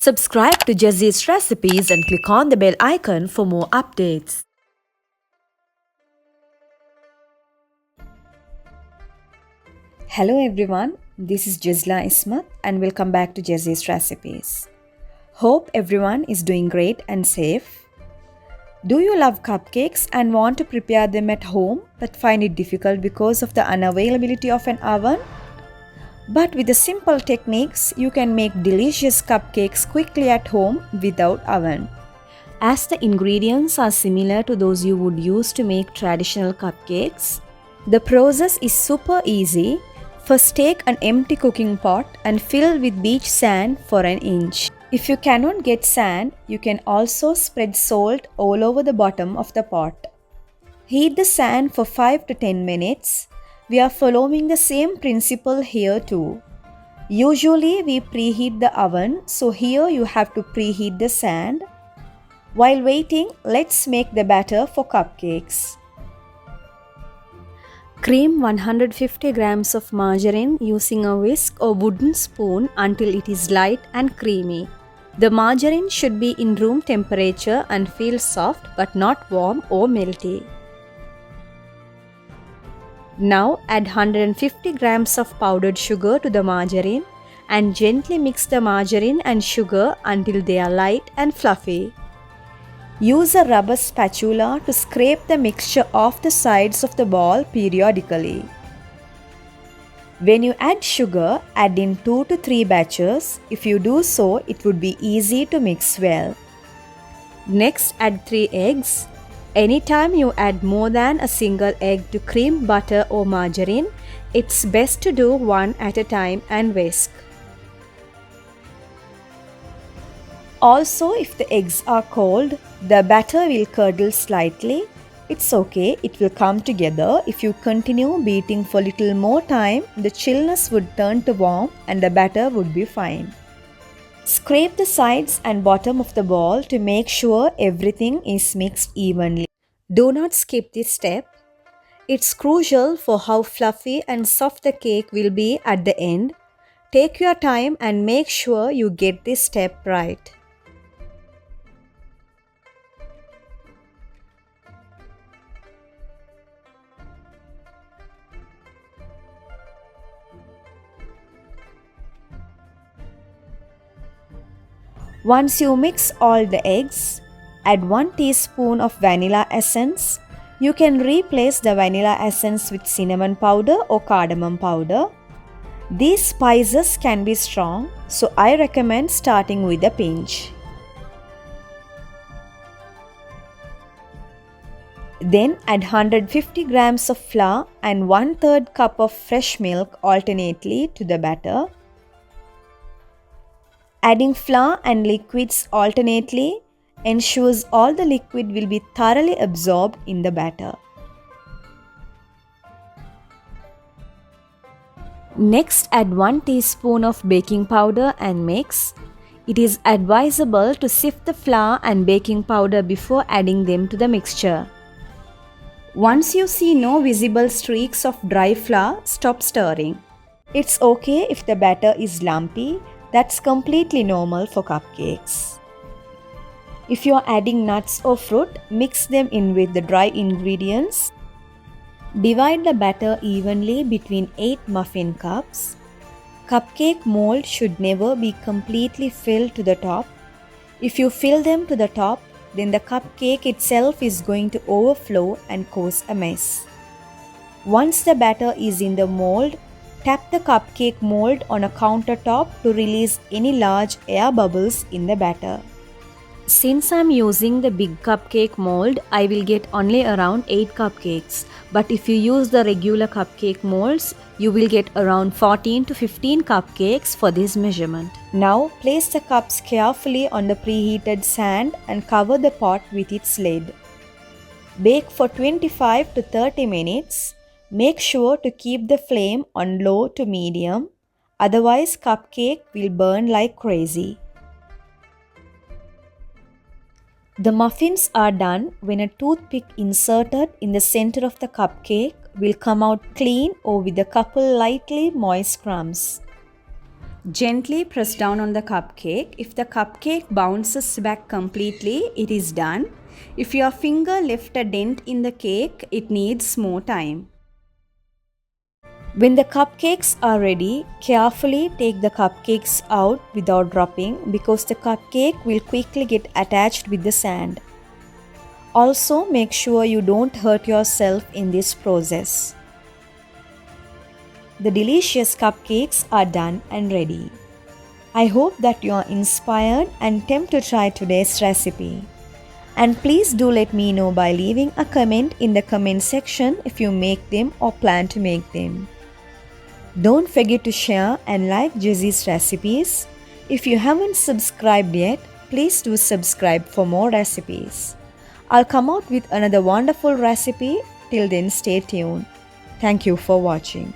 Subscribe to Jazee's recipes and click on the bell icon for more updates. Hello everyone, this is Jazla Ismat and welcome back to Jazee's recipes. Hope everyone is doing great and safe. Do you love cupcakes and want to prepare them at home but find it difficult because of the unavailability of an oven? But with the simple techniques, you can make delicious cupcakes quickly at home without oven. As the ingredients are similar to those you would use to make traditional cupcakes, the process is super easy. First, take an empty cooking pot and fill with beach sand for an inch. If you cannot get sand, you can also spread salt all over the bottom of the pot. Heat the sand for 5 to 10 minutes. We are following the same principle here too. Usually we preheat the oven, so here you have to preheat the sand. While waiting, let's make the batter for cupcakes. Cream 150 grams of margarine using a whisk or wooden spoon until it is light and creamy. The margarine should be in room temperature and feel soft but not warm or melty. Now add 150 grams of powdered sugar to the margarine and gently mix the margarine and sugar until they are light and fluffy. Use a rubber spatula to scrape the mixture off the sides of the ball periodically. When you add sugar, add in 2 to 3 batches. If you do so, it would be easy to mix well. Next, add 3 eggs. Anytime you add more than a single egg to cream, butter or margarine, it's best to do one at a time and whisk. Also, if the eggs are cold, the batter will curdle slightly. It's okay, it will come together. If you continue beating for little more time, the chillness would turn to warm and the batter would be fine. Scrape the sides and bottom of the ball to make sure everything is mixed evenly. Do not skip this step. It's crucial for how fluffy and soft the cake will be at the end. Take your time and make sure you get this step right. Once you mix all the eggs, add 1 teaspoon of vanilla essence. You can replace the vanilla essence with cinnamon powder or cardamom powder. These spices can be strong, so I recommend starting with a pinch. Then add 150 grams of flour and 1/3 cup of fresh milk alternately to the batter. Adding flour and liquids alternately ensures all the liquid will be thoroughly absorbed in the batter. Next, add 1 teaspoon of baking powder and mix. It is advisable to sift the flour and baking powder before adding them to the mixture. Once you see no visible streaks of dry flour, stop stirring. It's okay if the batter is lumpy. That's completely normal for cupcakes. If you are adding nuts or fruit, mix them in with the dry ingredients. Divide the batter evenly between 8 muffin cups. Cupcake mold should never be completely filled to the top. If you fill them to the top, then the cupcake itself is going to overflow and cause a mess. Once the batter is in the mold, tap the cupcake mold on a countertop to release any large air bubbles in the batter. Since I'm using the big cupcake mold, I will get only around 8 cupcakes. But if you use the regular cupcake molds, you will get around 14 to 15 cupcakes for this measurement. Now, place the cups carefully on the preheated sand and cover the pot with its lid. Bake for 25 to 30 minutes. Make sure to keep the flame on low to medium, otherwise cupcake will burn like crazy. The muffins are done when a toothpick inserted in the center of the cupcake will come out clean or with a couple lightly moist crumbs. Gently press down on the cupcake. If the cupcake bounces back completely, it is done. If your finger left a dent in the cake, it needs more time. When the cupcakes are ready, carefully take the cupcakes out without dropping because the cupcake will quickly get attached with the sand. Also, make sure you don't hurt yourself in this process. The delicious cupcakes are done and ready. I hope that you are inspired and tempted to try today's recipe. And please do let me know by leaving a comment in the comment section if you make them or plan to make them. Don't forget to share and like Jazee's recipes. If you haven't subscribed yet, please do subscribe for more recipes. I'll come out with another wonderful recipe. Till then, stay tuned. Thank you for watching.